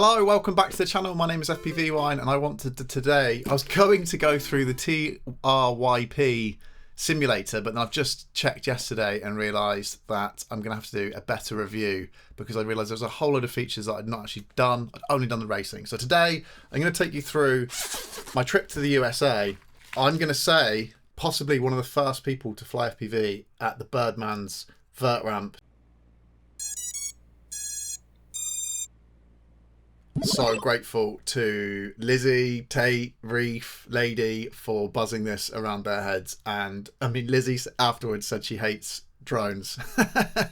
Hello, welcome back to the channel. My name is FPV Wine and I wanted to today, I was going to go through the TRYP simulator, but then I've just checked yesterday and realised that I'm going to have to do a better review because I realised there's a whole load of features that I'd not actually done. I'd only done the racing. So today I'm going to take you through my trip to the USA. I'm going to say possibly one of the first people to fly FPV at the Birdman's vert ramp. So grateful to Lizzie, Tate, Reef, Lady for buzzing this around their heads. And I mean, Lizzie afterwards said she hates drones.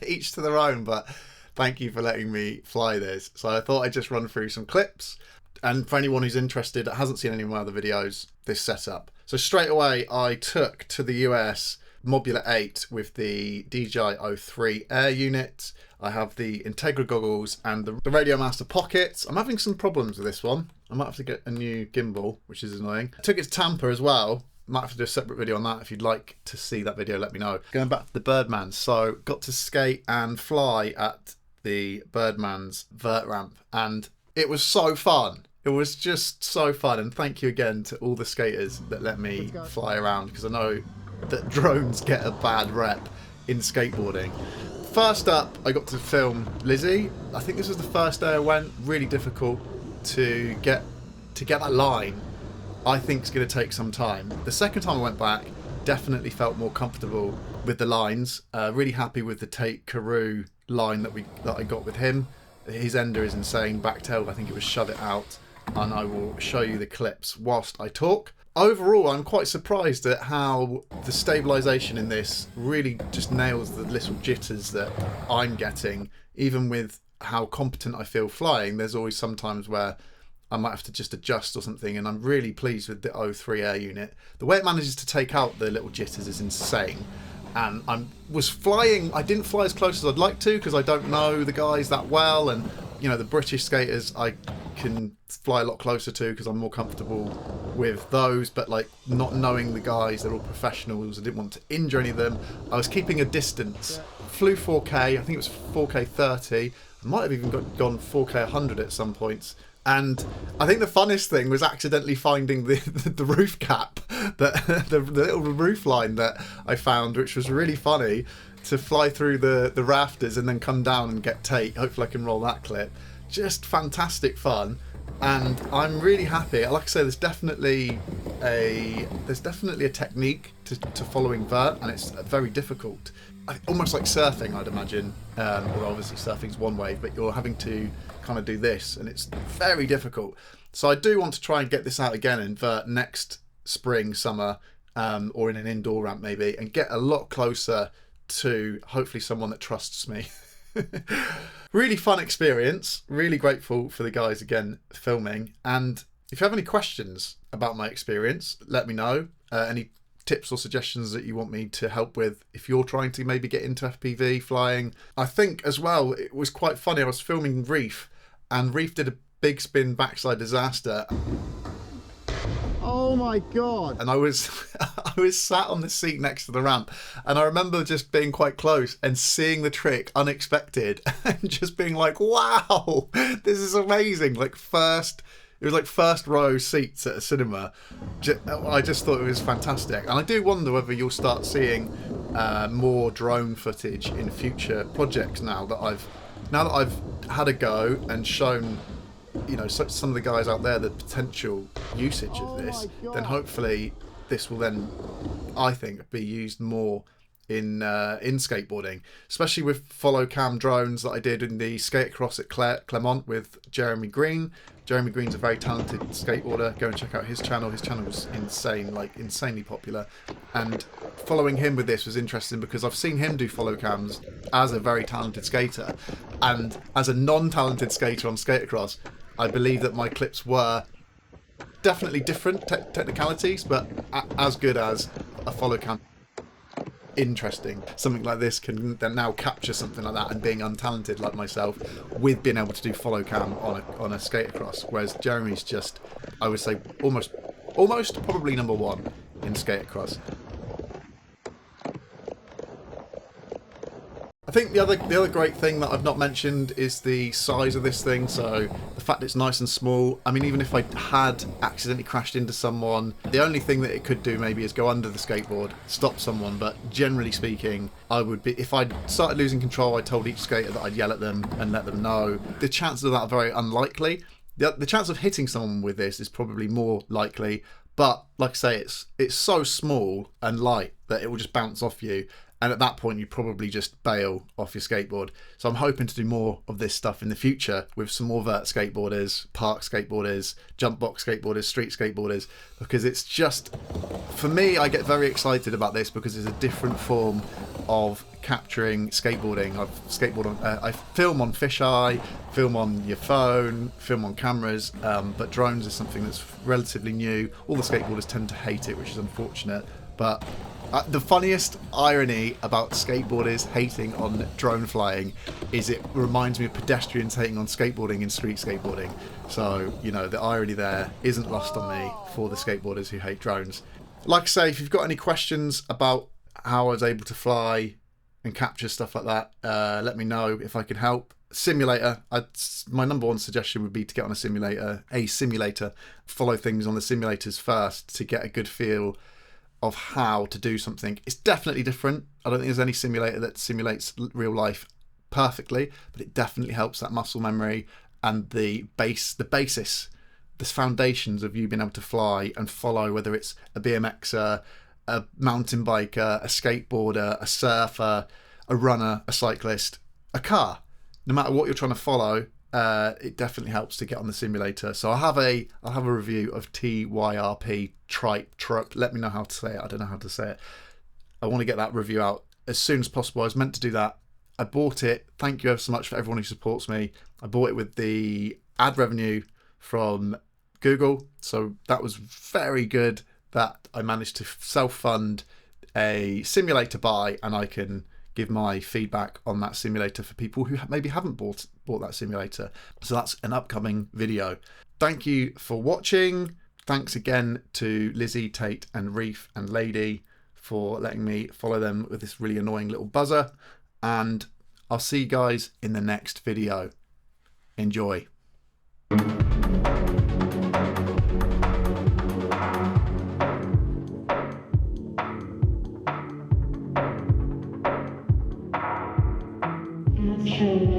Each to their own, but thank you for letting me fly this. So I thought I'd just run through some clips. And for anyone who's interested that hasn't seen any of my other videos, this setup. So straight away, I took to the US Mobula 8 with the DJI O3 Air Unit. I have the Integra goggles and the Radio Master pockets. I'm having some problems with this one. I might have to get a new gimbal, which is annoying. I took it to Tampa as well. Might have to do a separate video on that. If you'd like to see that video, let me know. Going back to the Birdman's. So got to skate and fly at the Birdman's vert ramp. And it was so fun. It was just so fun. And thank you again to all the skaters that let me fly around, because I know that drones get a bad rep in skateboarding. First up, I got to film Lizzie. I think this was the first day I went. Really difficult to get that line. I think it's going to take some time. The second time I went back, definitely felt more comfortable with the lines. Really happy with the Tate Carew line that I got with him. His ender is insane. Backtail, I think it was shove it out, and I will show you the clips whilst I talk. Overall, I'm quite surprised at how the stabilisation in this really just nails the little jitters that I'm getting. Even with how competent I feel flying, there's always some times where I might have to just adjust or something, and I'm really pleased with the O3 Air Unit. The way it manages to take out the little jitters is insane. And I didn't fly as close as I'd like to because I don't know the guys that well, and you know, the British skaters I can fly a lot closer to because I'm more comfortable with those, but like not knowing the guys, they're all professionals, I didn't want to injure any of them. I was keeping a distance. Flew 4K, I think it was 4K 30, I might have even gone 4K 100 at some points. And I think the funnest thing was accidentally finding the roof cap, the little roof line that I found, which was really funny, to fly through the rafters and then come down and get Tate. Hopefully I can roll that clip. Just fantastic fun, and I'm really happy. Like I say, there's definitely a technique to following vert, and it's very difficult. Almost like surfing, I'd imagine. Well, obviously surfing's one way, but you're having to kind of do this, and it's very difficult. So I do want to try and get this out again in vert next spring, summer, or in an indoor ramp maybe, and get a lot closer to hopefully someone that trusts me. Really fun experience. Really grateful for the guys again filming. And if you have any questions about my experience, let me know. Any tips or suggestions that you want me to help with if you're trying to maybe get into FPV flying. I think as well, it was quite funny. I was filming Reef, and Reef did a big spin backside disaster. Oh my god. And I was sat on the seat next to the ramp, and I remember just being quite close and seeing the trick unexpected and just being like, wow, this is amazing. It was like first row seats at a cinema. I just thought it was fantastic. And I do wonder whether you'll start seeing more drone footage in future projects now that I've had a go and shown, you know, some of the guys out there the potential usage of this. Then hopefully this will then, I think, be used more in skateboarding, especially with follow cam drones that I did in the skate across at Clermont with Jeremy Green. Jeremy Green's a very talented skateboarder. Go and check out his channel. His channel was insane, like insanely popular. And following him with this was interesting because I've seen him do follow cams as a very talented skater, and as a non-talented skater on skate across, I believe that my clips were definitely different technicalities, but as good as a follow cam. Interesting. Something like this can then now capture something like that, and being untalented like myself with being able to do follow cam on a skate across, whereas Jeremy's just, I would say, almost probably number one in skate across. I think the other great thing that I've not mentioned is the size of this thing. So the fact it's nice and small. I mean, even if I had accidentally crashed into someone, the only thing that it could do maybe is go under the skateboard, stop someone. But generally speaking, I would be, if I started losing control, I told each skater that I'd yell at them and let them know. The chances of that are very unlikely. The chance of hitting someone with this is probably more likely. But like I say, it's so small and light that it will just bounce off you. And at that point, you probably just bail off your skateboard. So I'm hoping to do more of this stuff in the future with some more vert skateboarders, park skateboarders, jump box skateboarders, street skateboarders, because it's just, for me, I get very excited about this because it's a different form of capturing skateboarding. I film on fisheye, film on your phone, film on cameras, but drones is something that's relatively new. All the skateboarders tend to hate it, which is unfortunate, but the funniest irony about skateboarders hating on drone flying is it reminds me of pedestrians hating on skateboarding in street skateboarding. So, you know, the irony there isn't lost on me for the skateboarders who hate drones. Like I say, if you've got any questions about how I was able to fly and capture stuff like that, let me know if I can help. Simulator, my number one suggestion would be to get on a simulator, follow things on the simulators first to get a good feel of how to do something. It's definitely different. I don't think there's any simulator that simulates real life perfectly, but it definitely helps that muscle memory and the basis, the foundations of you being able to fly and follow, whether it's a BMXer, a mountain biker, a skateboarder, a surfer, a runner, a cyclist, a car. No matter what you're trying to follow, it definitely helps to get on the simulator. So I'll have a review of TYRP Tripe. Let me know how to say it. I don't know how to say it. I want to get that review out as soon as possible. I was meant to do that. I bought it. Thank you ever so much for everyone who supports me. I bought it with the ad revenue from Google. So that was very good that I managed to self-fund a simulator buy, and I can give my feedback on that simulator for people who maybe haven't bought that simulator. So that's an upcoming video. Thank you for watching. Thanks again to Lizzie, Tate and Reef and Lady for letting me follow them with this really annoying little buzzer. And I'll see you guys in the next video. Enjoy. Sure.